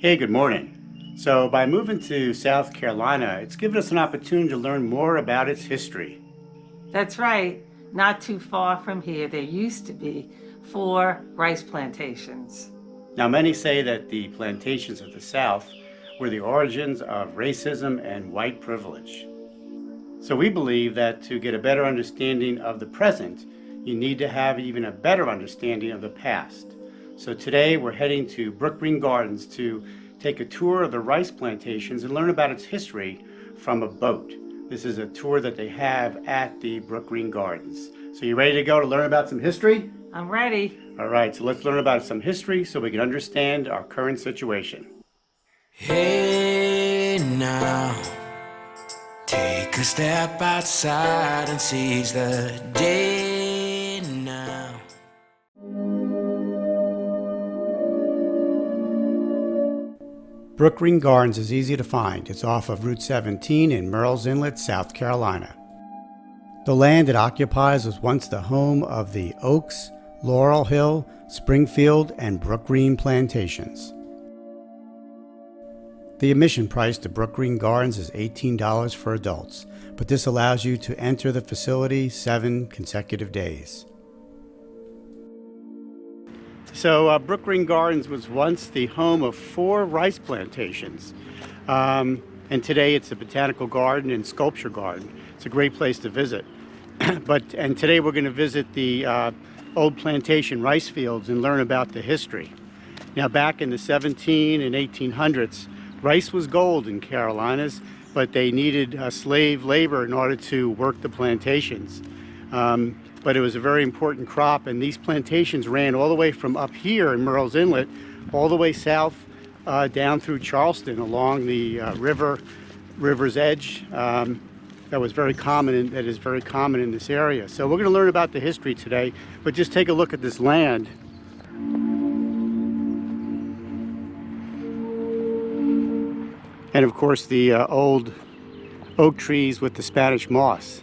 Hey, good morning. So by moving to South Carolina, it's given us an opportunity to learn more about its history. That's right. Not too far from here, there used to be 4 rice plantations. Now, many say that the plantations of the South were the origins of racism and white privilege. So we believe that to get a better understanding of the present, you need to have even a better understanding of the past. So today we're heading to Brookgreen Gardens to take a tour of the rice plantations and learn about its history from a boat. This is a tour that they have at the Brookgreen Gardens. So you ready to go to learn about some history? I'm ready. All right, so let's learn about some history so we can understand our current situation. Hey now, take a step outside and seize the day now. Brookgreen Gardens is easy to find. It's off of Route 17 in Murrells Inlet, South Carolina. The land it occupies was once the home of the Oaks, Laurel Hill, Springfield, and Brookgreen Plantations. The admission price to Brookgreen Gardens is $18 for adults, but this allows you to enter the facility 7 consecutive days. So Brookgreen Gardens was once the home of 4 rice plantations, and today it's a botanical garden and sculpture garden. It's a great place to visit. And today we're going to visit the old plantation rice fields and learn about the history. Now, back in the 17 and 1800s, rice was gold in Carolinas, but they needed slave labor in order to work the plantations. But it was a very important crop, and these plantations ran all the way from up here in Murrells Inlet, all the way south down through Charleston along the river's edge. That is very common in this area. So we're going to learn about the history today, but just take a look at this land. And of course the old oak trees with the Spanish moss.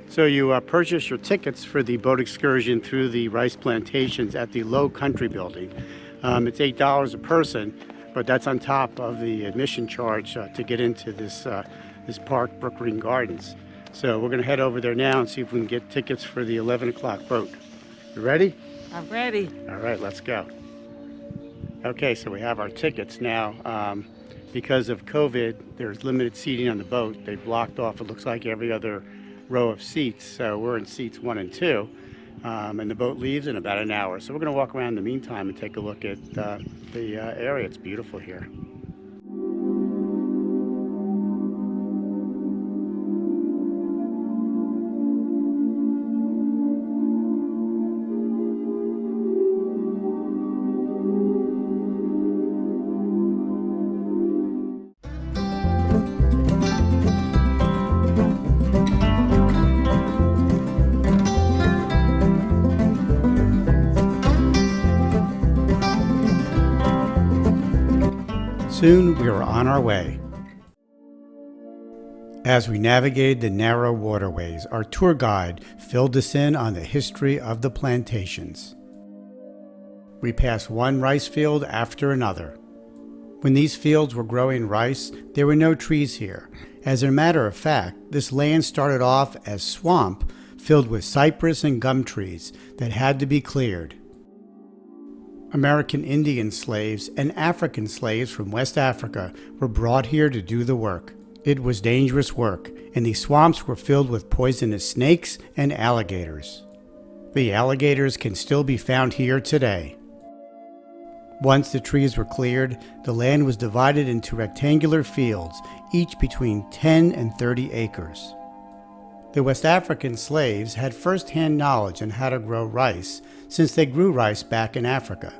So you purchase your tickets for the boat excursion through the rice plantations at the Low Country Building. It's $8 a person, but that's on top of the admission charge to get into this park, Brookgreen Gardens. So we're going to head over there now and see if we can get tickets for the 11 o'clock boat. You ready? I'm ready. All right, let's go. Okay, so we have our tickets now. Because of COVID, there's limited seating on the boat. They blocked off, it looks like, every other row of seats. So we're in seats 1 and 2, and the boat leaves in about an hour. So we're going to walk around in the meantime and take a look at the area. It's beautiful here. Soon we were on our way. As we navigated the narrow waterways, our tour guide filled us in on the history of the plantations. We passed one rice field after another. When these fields were growing rice, there were no trees here. As a matter of fact, this land started off as swamp filled with cypress and gum trees that had to be cleared. American Indian slaves and African slaves from West Africa were brought here to do the work. It was dangerous work, and these swamps were filled with poisonous snakes and alligators. The alligators can still be found here today. Once the trees were cleared, the land was divided into rectangular fields, each between 10 and 30 acres. The West African slaves had first-hand knowledge on how to grow rice, since they grew rice back in Africa.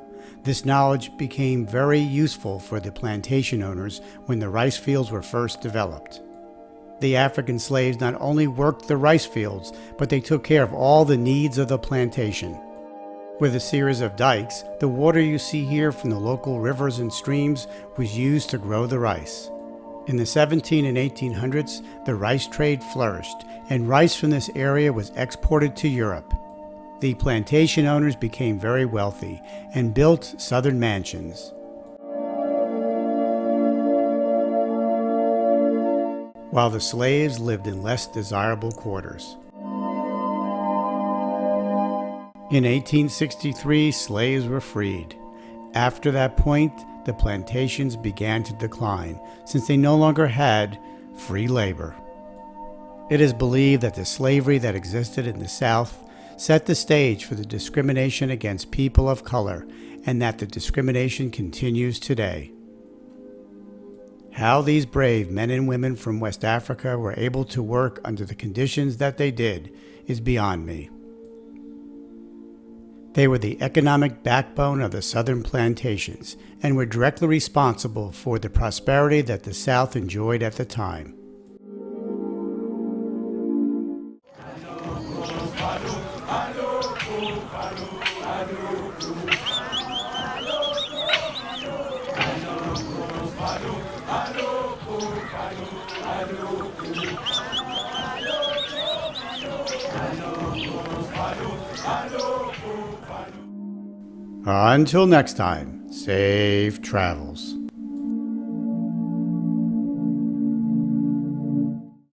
This knowledge became very useful for the plantation owners when the rice fields were first developed. The African slaves not only worked the rice fields, but they took care of all the needs of the plantation. With a series of dikes, the water you see here from the local rivers and streams was used to grow the rice. In the 17 and 1800s, the rice trade flourished, and rice from this area was exported to Europe. The plantation owners became very wealthy and built southern mansions. While the slaves lived in less desirable quarters. In 1863, slaves were freed. After that point, the plantations began to decline since they no longer had free labor. It is believed that the slavery that existed in the South set the stage for the discrimination against people of color, and that the discrimination continues today. How these brave men and women from West Africa were able to work under the conditions that they did is beyond me. They were the economic backbone of the southern plantations and were directly responsible for the prosperity that the South enjoyed at the time. Until next time, safe travels.